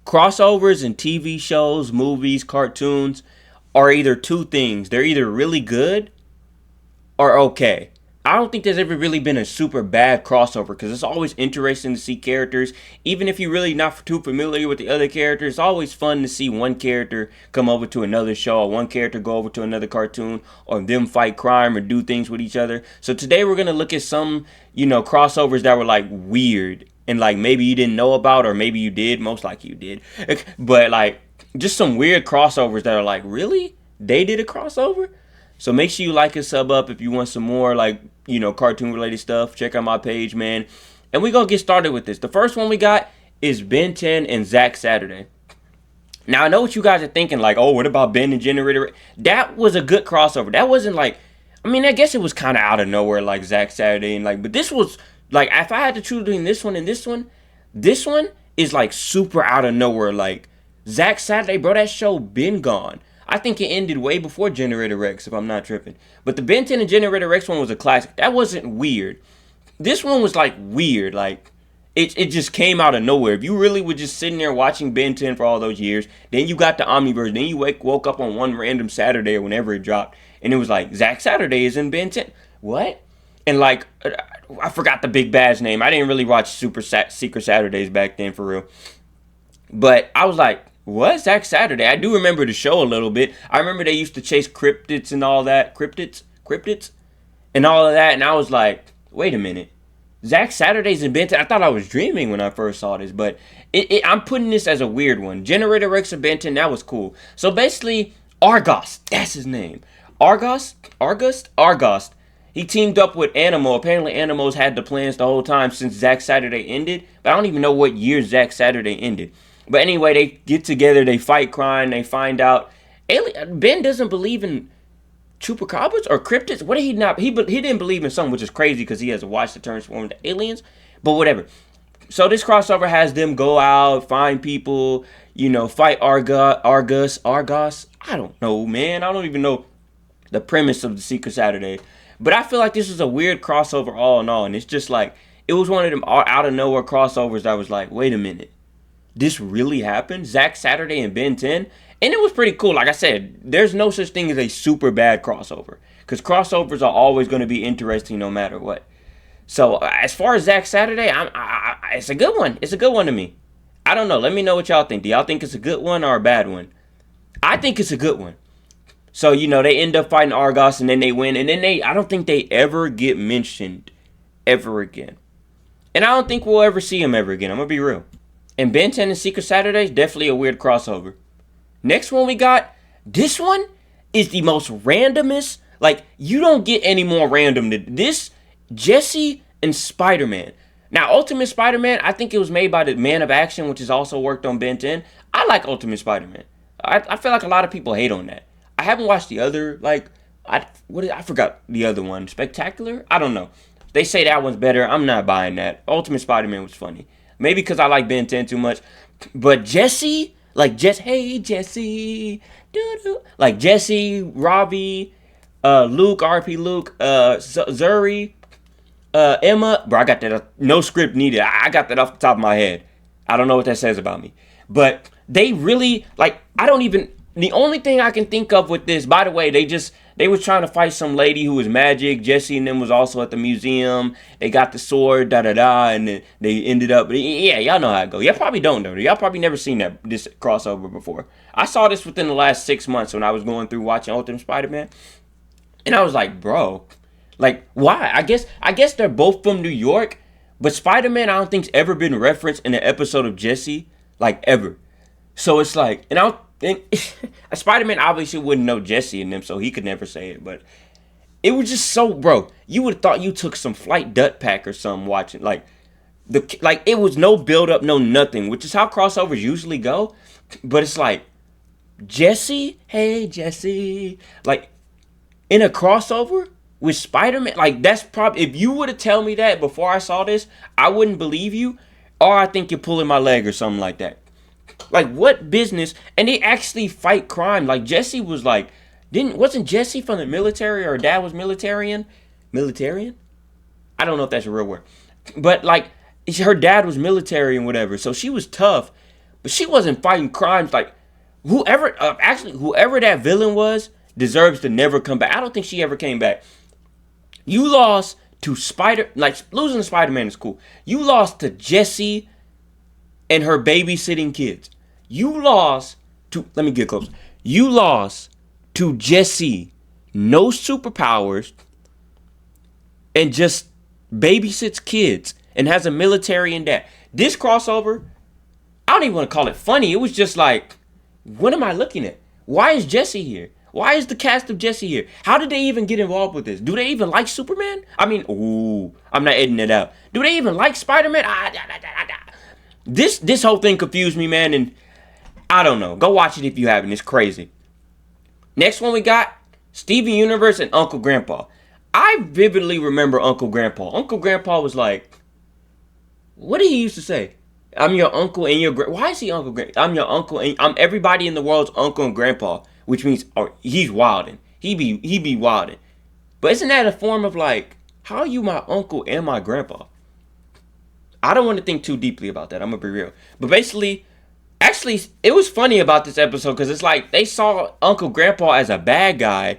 crossovers in TV shows, movies, cartoons are either two things. They're either really good or okay. I don't think there's ever really been a super bad crossover because it's always interesting to see characters. Even if you're really not too familiar with the other characters, it's always fun to see one character come over to another show or one character go over to another cartoon or them fight crime or do things with each other. So today we're going to look at some, crossovers that were like weird and like maybe you didn't know about or maybe you did. Most likely you did. But like just some weird crossovers that are like, really? They did a crossover? So make sure you like and sub up if you want some more like, cartoon related stuff. Check out my page, man. And we're going to get started with this. The first one we got is Ben 10 and Zack Saturday. Now, I know what you guys are thinking, like, oh, what about Ben and Generator? That was a good crossover. That wasn't like, I guess it was kind of out of nowhere, like Zack Saturday. And like, but this was, like, if I had to choose between this one is like super out of nowhere. Like, Zack Saturday, bro, that show been gone. I think it ended way before Generator Rex, if I'm not tripping. But the Ben 10 and Generator Rex one was a classic. That wasn't weird. This one was like weird. Like, it just came out of nowhere. If you really were just sitting there watching Ben 10 for all those years, then you got the Omniverse, then you woke up on one random Saturday or whenever it dropped, and it was like, Zack Saturday is in Ben 10. What? And like, I forgot the big bad's name. I didn't really watch Secret Saturdays back then, for real. But I was like, what? Zack Saturday? I do remember the show a little bit. I remember they used to chase cryptids and all that. Cryptids? And all of that. And I was like, wait a minute. Zack Saturday's in Ben 10. I thought I was dreaming when I first saw this. But I'm putting this as a weird one. Generator Rex and Ben 10, that was cool. So basically, Argos. That's his name. Argos. He teamed up with Animo. Apparently, Animo's had the plans the whole time since Zack Saturday ended. But I don't even know what year Zack Saturday ended. But anyway, they get together, they fight crime, they find out. Ben doesn't believe in chupacabras or cryptids. What did he not? He didn't believe in something, which is crazy because he has a watch to transform into aliens. But whatever. So this crossover has them go out, find people, fight Argos. I don't know, man. I don't even know the premise of the Secret Saturday. But I feel like this is a weird crossover all in all. And it's just like, it was one of them out of nowhere crossovers that was like, wait a minute. This really happened? Zack Saturday and Ben 10? And it was pretty cool. Like I said, there's no such thing as a super bad crossover. Because crossovers are always going to be interesting no matter what. So, as far as Zack Saturday, it's a good one. It's a good one to me. I don't know. Let me know what y'all think. Do y'all think it's a good one or a bad one? I think it's a good one. So, they end up fighting Argos and then they win. And then I don't think they ever get mentioned ever again. And I don't think we'll ever see them ever again. I'm going to be real. And Ben 10 and Secret Saturday is definitely a weird crossover. Next one we got, this one is the most randomest. Like, you don't get any more random than this. Jessie and SpiderMan. Now, Ultimate Spider-Man, I think it was made by the Man of Action, which has also worked on Ben 10. I like Ultimate Spider-Man. I feel like a lot of people hate on that. I haven't watched the other, I forgot the other one. Spectacular? I don't know. They say that one's better. I'm not buying that. Ultimate Spider-Man was funny. Maybe because I like Ben 10 too much. But Jessie, hey, Jessie. Doo-doo. Like Jessie, Robbie, Luke, RP Luke, Zuri, Emma. Bro, I got that. No script needed. I got that off the top of my head. I don't know what that says about me. But they really, the only thing I can think of with this, by the way, they was trying to fight some lady who was magic. Jessie and them was also at the museum. They got the sword, and then they ended up, yeah, y'all know how it go. Y'all probably don't know. Y'all probably never seen this crossover before. I saw this within the last 6 months when I was going through watching Ultimate Spider-Man. And I was like, bro, why? I guess they're both from New York, but Spider-Man I don't think's ever been referenced in an episode of Jessie, ever. So it's like, and Spider-Man obviously wouldn't know Jessie and them, so he could never say it. But it was just so, bro. You would have thought you took some flight dut pack or something watching. It was no build up, no nothing, which is how crossovers usually go. But it's like, Jessie, hey Jessie, in a crossover with Spider-Man, that's probably, if you would have told me that before I saw this, I wouldn't believe you, or I think you're pulling my leg or something like that. What business? And they actually fight crime. Jessie was wasn't Jessie from the military, or her dad was militarian? I don't know if that's a real word. But her dad was military and whatever. So she was tough. but she wasn't fighting crimes like whoever that villain was deserves to never come back. I don't think she ever came back. You lost to losing to Spider-Man is cool. You lost to Jessie and her babysitting kids. You lost to, let me get close. You lost to Jessie, no superpowers, and just babysits kids and has a military in that. This crossover, I don't even want to call it funny. It was just like, what am I looking at? Why is Jessie here? Why is the cast of Jessie here? How did they even get involved with this? Do they even like Superman? I mean, I'm not editing it out. Do they even like Spider-Man? This whole thing confused me, man, and I don't know. Go watch it if you haven't. It's crazy. Next one we got, Steven Universe and Uncle Grandpa. I vividly remember Uncle Grandpa. Uncle Grandpa was like, what did he used to say? I'm your uncle and your why is he Uncle Grandpa? I'm your uncle and I'm everybody in the world's uncle and grandpa, which means he's wilding. He be wilding. But isn't that a form of like, how are you my uncle and my grandpa? I don't want to think too deeply about that. I'm gonna be real. But basically, actually, it was funny about this episode because it's like they saw Uncle Grandpa as a bad guy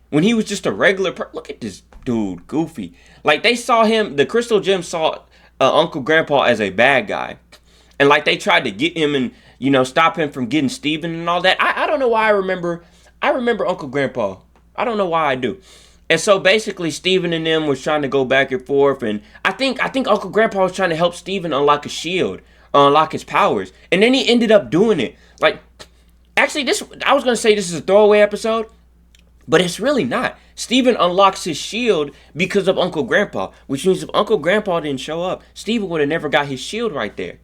when he was just a regular person. Look at this dude, goofy. Like they saw him, the Crystal Gem saw Uncle Grandpa as a bad guy. And like they tried to get him and, you know, stop him from getting Steven and all that. I don't know why I remember Uncle Grandpa. I don't know why I do. And so basically Steven and them was trying to go back and forth. And I think Uncle Grandpa was trying to help Steven unlock a shield, unlock his powers. And then he ended up doing it. Like, actually, I was going to say this is a throwaway episode. But it's really not. Steven unlocks his shield because of Uncle Grandpa. Which means if Uncle Grandpa didn't show up, Steven would have never got his shield right there.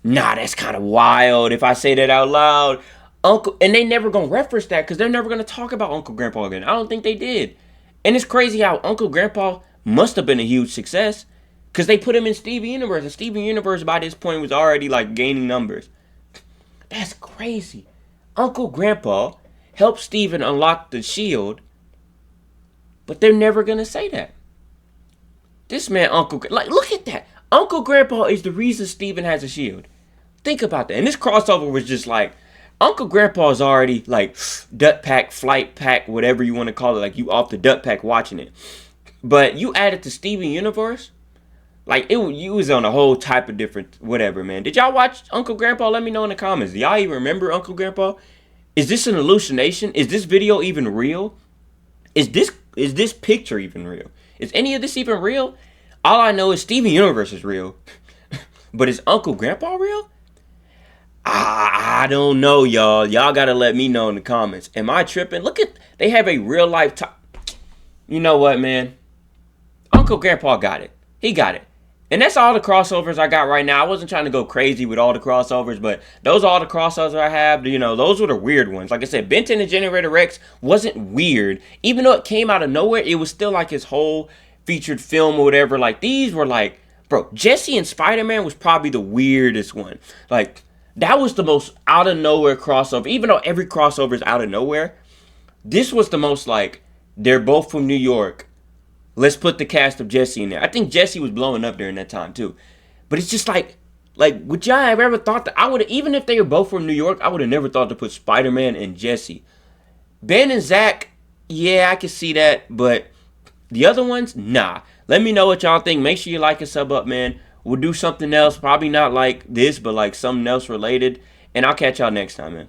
Nah, that's kind of wild if I say that out loud. And they never gonna reference that because they're never gonna talk about Uncle Grandpa again. I don't think they did. And it's crazy how Uncle Grandpa must have been a huge success because they put him in Steven Universe. And Steven Universe by this point was already like gaining numbers. That's crazy. Uncle Grandpa helped Steven unlock the shield, but they're never gonna say that. This man, look at that. Uncle Grandpa is the reason Steven has a shield. Think about that. And this crossover was just like, Uncle Grandpa is already like duck pack, flight pack, whatever you want to call it. Like you off the duck pack watching it. But you add it to Steven Universe, like you was on a whole type of different whatever, man. Did y'all watch Uncle Grandpa? Let me know in the comments. Do y'all even remember Uncle Grandpa? Is this an hallucination? Is this video even real? Is this picture even real? Is any of this even real? All I know is Steven Universe is real. But is Uncle Grandpa real? I don't know, y'all. Y'all gotta let me know in the comments. Am I tripping? Look at, they have a real life You know what, man? Uncle Grandpa got it. He got it. And that's all the crossovers I got right now. I wasn't trying to go crazy with all the crossovers, but those are all the crossovers I have. You know, those were the weird ones. Like I said, Ben 10 and Generator Rex wasn't weird. Even though it came out of nowhere, it was still like his whole featured film or whatever. Like, these were like, bro, Jessie and Spider-Man was probably the weirdest one. Like, that was the most out of nowhere crossover. Even though every crossover is out of nowhere, this was the most like, they're both from New York. Let's put the cast of Jessie in there. I think Jessie was blowing up during that time too. But it's just like would y'all have ever thought that I would, even if they were both from New York, I would have never thought to put Spider-Man and Jessie. Ben and Zack, yeah, I can see that. But the other ones, nah. Let me know what y'all think. Make sure you like and sub up, man. We'll do something else. Probably not like this, but like something else related. And I'll catch y'all next time, man.